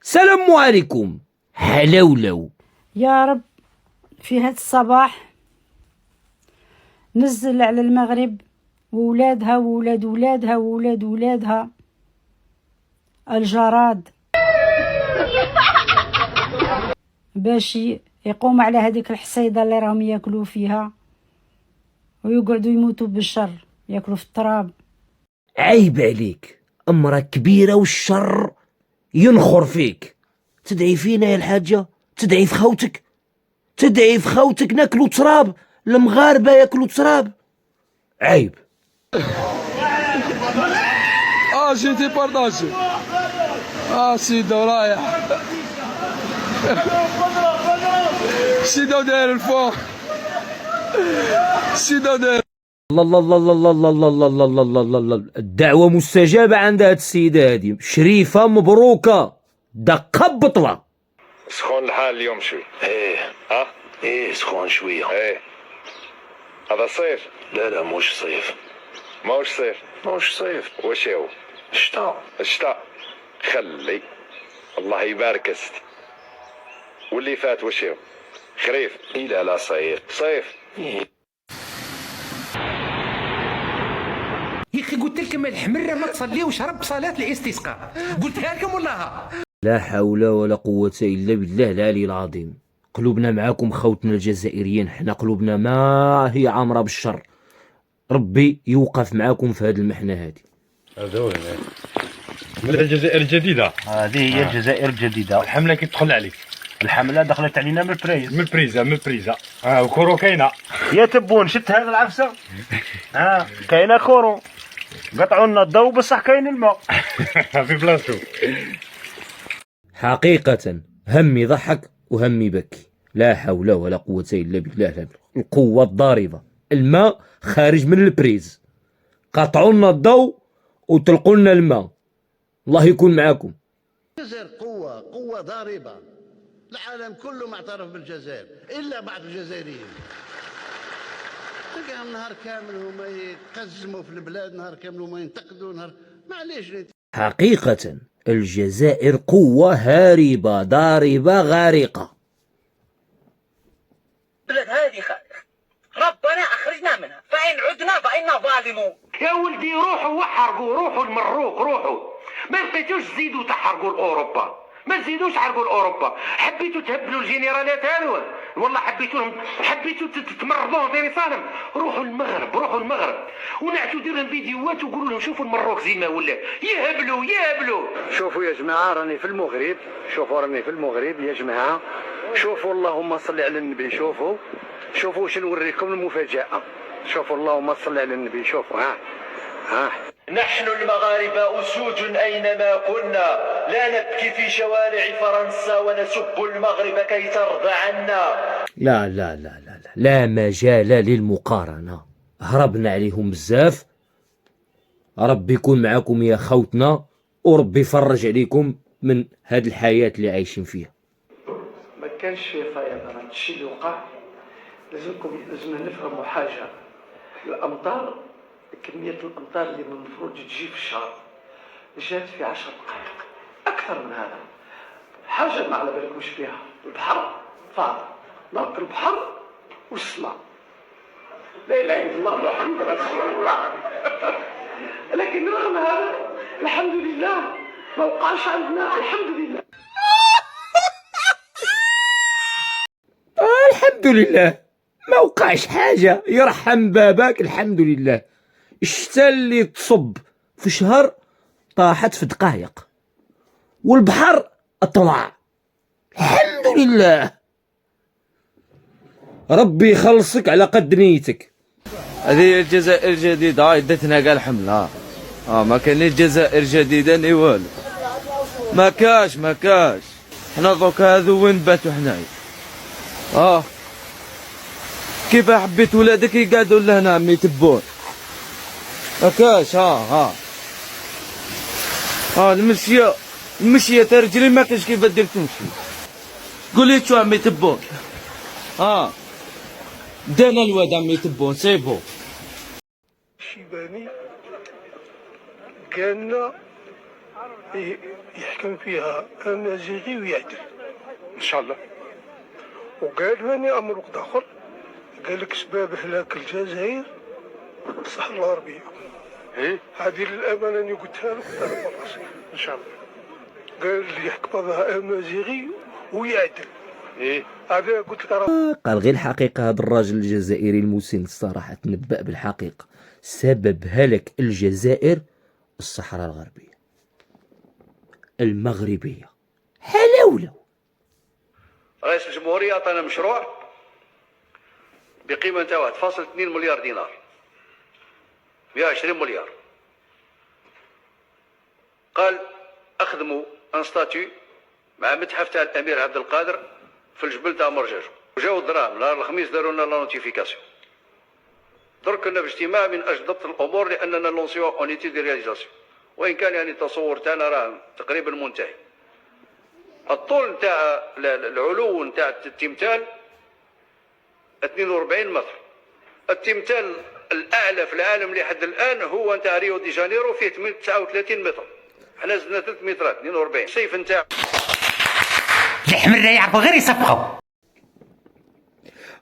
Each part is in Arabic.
السلام عليكم. حلولو يا رب في هذا الصباح نزل على المغرب وولادها وولاد ولادها وولاد ولادها الجراد باش يقوم على هذيك الحصيدة اللي راهم ياكلوا فيها ويقعدوا يموتوا بالشر، ياكلوا في التراب. عيب عليك، امرأة كبيرة والشر ينخر فيك. تدعي فينا يا الحاجة؟ تدعي في خوتك؟ تدعي في خوتك ناكلوا تراب؟ المغاربة ياكلوا تراب؟ عيب. جيتي بارطاجي. سيدو رايح. سيدو داير الفوق. سيدو داير. الله الله الله الله الله الله الله الله الله الله الله. الدعوة مستجابة عند هاد السيدة هادي، شريفة مبروكة، دقة بطلة. سخون الحال اليوم شوي. ها؟ سخون شوية. هذا صيف؟ لا موش صيف. ماهوش صيف. موش صيف. واش هو؟ الشتاء. خلي الله يبارك است. واللي فات واش هو؟ خريف. لا صيف. صيف. يا اخي قلت لكم الحمره ما تصليوش رب صلاه الاستسقاء، قلتها لكم والله. لا حول ولا قوة إلا بالله العلي العظيم. قلوبنا معاكم خوتنا الجزائريين، حنا قلوبنا ما هي عامرة بالشر. ربي يوقف معاكم في هذه المحنة هذه. هذا هو من الجزائر الجديدة. هذه هي الجزائر الجديدة. الحملة كي تدخل عليك. الحملة دخلت علينا من البريزة. وكورو كاينة. يا تبون شت هذا العفسة. كاينة كورو. قطعوا لنا الضوء بصح كاين الماء. في بلاصتو. حقيقة همي ضحك وهمي بكي، لا حول ولا قوة إلا بالله القوة الضاربة. الماء خارج من البريز، قطعوا لنا الضوء وطلقوا لنا الماء. الله يكون معاكم. الجزائر قوة ضاربة، العالم كله معترف بالجزائر إلا بعض الجزائريين. تلقاهم نهار كامل هما يقزموا في البلاد، نهار كامل هما ينتقدوا، معليش. حقيقة الجزائر قوة هاربة ضاربة غارقة. البلاد هذه خائف، ربنا أخرجنا منها، فإن عدنا فإنا ظالمون. يا ولدي روحوا وحرقوا، روحوا المروك، روحوا ما بقيتوش تزيدوا تحرقوا لاوروبا، ما تزيدوش حرقوا لاوروبا. حبيتوا تهبلوا الجنرالات هذو، والله حبيتوا تمرضوهم في رسالهم. روحوا المغرب ونعتوا ديروا لهم فيديوهات وقولوا لهم شوفوا المروك زي ما ولا. يهبلوا. شوفوا يا جماعة راني في المغرب، يا جماعة شوفوا، اللهم صل على النبي. شوفوا واش نوريكم المفاجأة. شوفوا اللهم صل على النبي. شوفوا ها نحن المغاربة أسود أينما كنا، لا نبكي في شوارع فرنسا ونسب المغرب كي ترضى عنا. لا لا لا لا لا, لا مجال للمقارنة. هربنا عليهم بزاف. ربي يكون معاكم يا خوتنا، وربي يفرج عليكم من هذه الحياة اللي عايشين فيها. ما كانش فيضان. الشيء اللي وقع لازمنا نفهموا حاجة. الأمطار، كمية الأمطار اللي المفروض تجي في الشهر جات في 10 دقائق، أكثر من هذا. حاجة ما على بالكمش بها. البحر فاض، نرق البحر والسماء. لا إله إلا الله محمد رسول الله. لكن رغم هذا الحمد لله ما وقعش عندنا، الحمد لله. الحمد لله ما وقعش حاجة، يرحم باباك. الحمد لله. الشتا اللي تصب في شهر طاحت في دقائق، والبحر طلع. الحمد لله. ربي يخلصك على قد نيتك. هذه الجزائر الجديدة دتنا كاع الحملة. ما كاينش جزائر جديدة ني والو. ما كاش. حنا دوك هذو وين باتوا حنايا. كيف حبيت ولادك يقعدوا لهنا عم يتبون. مكاش. المشية تاع رجلي ما كاش كيف دير تمشي. قولي شو عم يتبون. دانا الواد عم يتبون سيبو. شيباني قالنا يحكم فيها امازيغي ويعدل ان شاء الله. وقال ثاني امر وقت اخر، قال لك سباب هلاك الجزائر الصحراء الغربيه. هذه للامانه اللي قلتها لك ان شاء الله. قال اللي يحكم بها امازيغي ويعدل. هذا قلت لك قال غير الحقيقة. هذا الراجل الجزائري المسن الصراحة تنبأ بالحقيقة. سبب هلك الجزائر الصحراء الغربية المغربية. حلاولة. رئيس الجمهورية عطانا مشروع بقيمة 1.2 مليار دينار، 120 مليار. قال أخدموا ان ستاتيو مع متحف تاع الأمير عبد القادر في الجبل تاع مرجاجو، وجاو الدراهم نهار الخميس داروا لنا لا نوتيفيكاسيون. درك كنا باجتماع من اجل ضبط الامور لاننا لونسيو اون ايتي دي رياليزاسيون، وان كان يعني التصور تاعنا راه تقريبا منتهي. الطول تاع العلو تاع التمثال 42 متر. التمثال الاعلى في العالم لحد الان هو نتاع ريو دي جانيرو فيه 39 متر، حنا زدنا 3 مترات 42. السيف نتاع الحمر يعرفوا غير يصفقوا.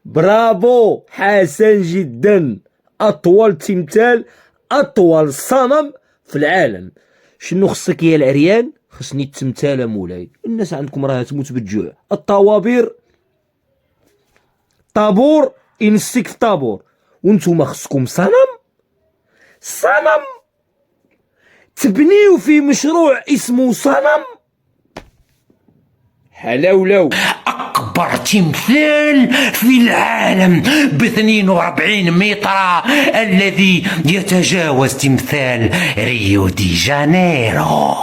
برافو حسن جدا. اطول تمثال، اطول صنم في العالم. شنو خصك يا العريان؟ خصني التمثال مولاي. الناس عندكم راها تموت بالجوع. الطوابير طابور ينسك في طابور، وانتم خصكم صنم تبنيو في مشروع اسمه صنم. حلاولو. أكبر تمثال في العالم ب42 متر الذي يتجاوز تمثال ريو دي جانيرو.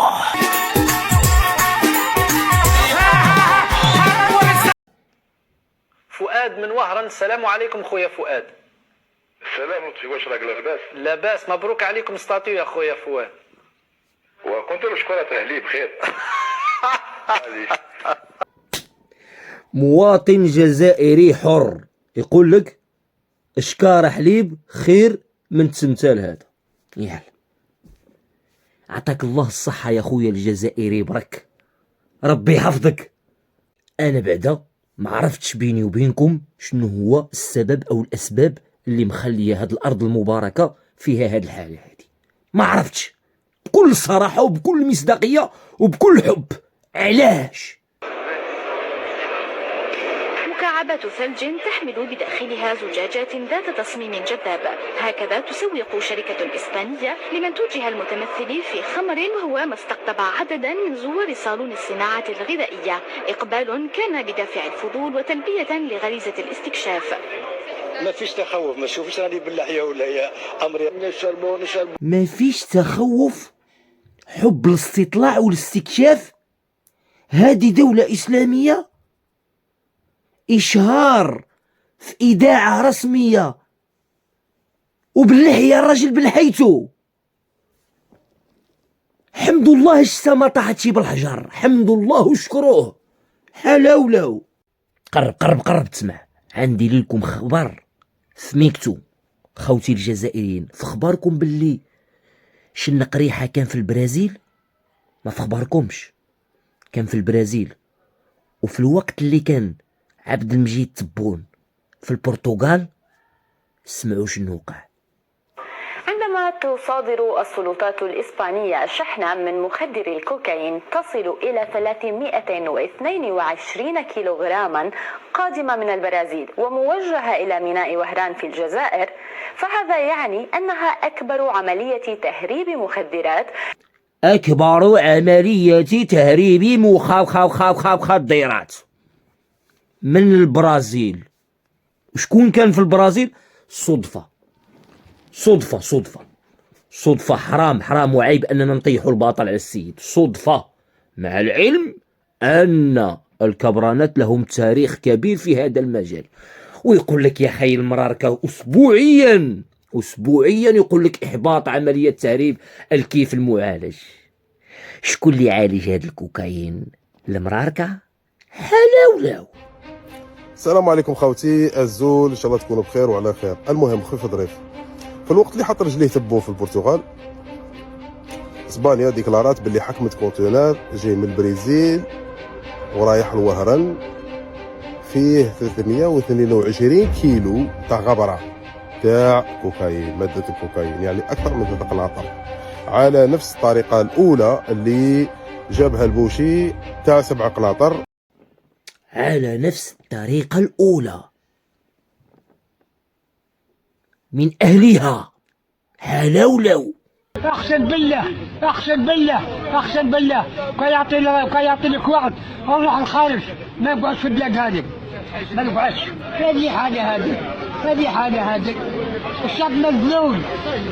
فؤاد من وهران. السلام عليكم خويا فؤاد. السلام لطفي، واش راك لاباس؟ لاباس، مبروك عليكم ستاتيو يا خويا فؤاد. وكنت له شكرا تهلي بخير. مواطن جزائري حر يقول لك اشكار حليب خير من التمثال هذا. يلا عطاك الله الصحة يا خويا الجزائري، برك ربي يحفظك. انا بعدا ما عرفتش بيني وبينكم شنو هو السبب او الاسباب اللي مخليه هاد الارض المباركة فيها هاد الحالة هادي. ما عرفتش بكل صراحة وبكل مصداقية وبكل حب. علاش؟ مكعبات ثلج تحمل بداخلها زجاجات ذات تصميم جذاب. هكذا تسوق شركة إسبانية لمنتوجها المتمثل في خمر، وهو ما استقطب عددا من زوار صالون الصناعة الغذائية. إقبال كان بدافع الفضول وتلبية لغريزة الاستكشاف. ما فيش تخوف، ما تشوفش راني باللحية ولا هي أمري نشربوا. ما فيش تخوف، حب الاستطلاع والاستكشاف. هذه دولة إسلامية، إشهار في إذاعة رسمية، وباللحية الراجل بالحيتو. حمد الله الشتا ما طاحتش بالحجر، حمد الله وشكروه. حلاولو. قرب تسمع. عندي لكم خبر سميكتو خوتي الجزائريين. في خباركم باللي شنقريحة كان في البرازيل؟ ما في خباركمش كان في البرازيل، وفي الوقت اللي كان عبد المجيد تبون في البرتغال. اسمعوا شنو وقع. عندما تصادر السلطات الإسبانية شحنة من مخدر الكوكايين تصل إلى 322 كيلوغراما قادمة من البرازيل وموجهة إلى ميناء وهران في الجزائر، فهذا يعني أنها أكبر عملية تهريب مخدرات. أكبر عملية تهريب مخدرات من البرازيل. وشكون كان في البرازيل؟ صدفة. حرام وعيب أننا نطيحوا الباطل على السيد. صدفة، مع العلم أن الكبرانات لهم تاريخ كبير في هذا المجال. ويقول لك يا خي المراركة أسبوعيا يقول لك إحباط عملية تهريب الكيف المعالج. شكون اللي يعالج هذا الكوكايين؟ المراركة. حلاولو. السلام عليكم خوتي الزول، ان شاء الله تكونوا بخير وعلى خير. المهم خويا ظريف، في الوقت اللي حط رجليه تبون في البرتغال اسبانيا ديكلارات باللي حكمت كونتينر جاي من البرازيل ورايح لوهران فيه 322 كيلو تاع غبره تاع كوكايين، ماده الكوكايين، يعني اكثر من 3 قناطر، على نفس الطريقه الاولى اللي جابها البوشي تاع 7 قناطر. على نفس الطريقة الأولى من أهلها حلاولو. اقسم بالله اقسم بالله اقسم بالله كي يعطيني وقت نروح الخارج ما نقعدش في البلاد هذه، ما نقعدش. هذه حاجه هذه الشعب مذلول،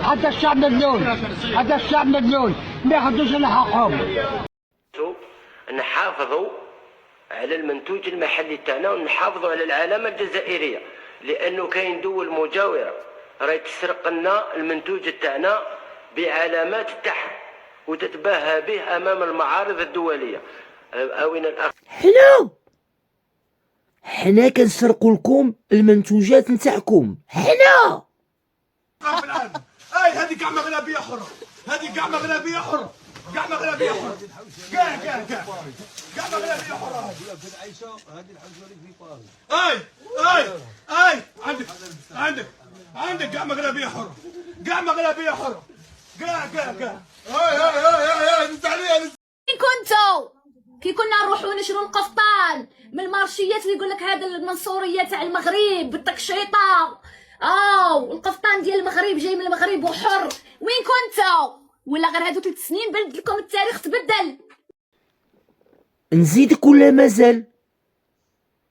حتى الشعب مذلول ما ياخذوش على حقهم. نحافظوا على المنتوج المحلي تاعنا ونحافظوا على العلامه الجزائريه، لانه كاين دول مجاوره راهي تسرق لنا المنتوج تاعنا بعلامات تحت وتتباهى به امام المعارض الدوليه. اوينا الاخ، حنا كنسرقوا لكم المنتوجات نتاعكم حنا. اي هذه كاع مغربيه حره، هذه كاع مغربيه حره، كاع مغربيه حره، كاع مغربيه حره. هذه الحجري في باريس. اي عندك كاع مغربيه حره، كاع مغربيه حره، كاع انت عليها. كنتو كي كنا نروحوا نشرو القفطان من المارشيات اللي يقول لك هذا المنصوريه تاع المغرب بالتكشيطه، القفطان ديال المغرب جاي من المغرب وحر، وين كنتو؟ ولا غير هادو 3 سنين بلد لكم التاريخ تبدل؟ نزيدك ولا مازال؟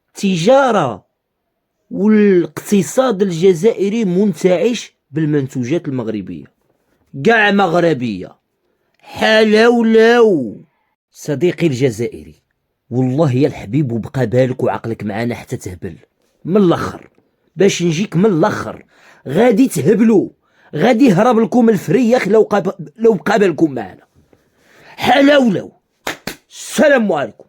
التجارة والاقتصاد الجزائري منتعش بالمنتوجات المغربية، كاع مغربية حلاولو. صديقي الجزائري والله يا الحبيب وبقى بالك وعقلك معانا حتى تهبل من الاخر، باش نجيك من الاخر غادي تهبلوا، غادي يهرب لكم الفريخ لو بقى بالكم معانا حلاولو. السلام عليكم.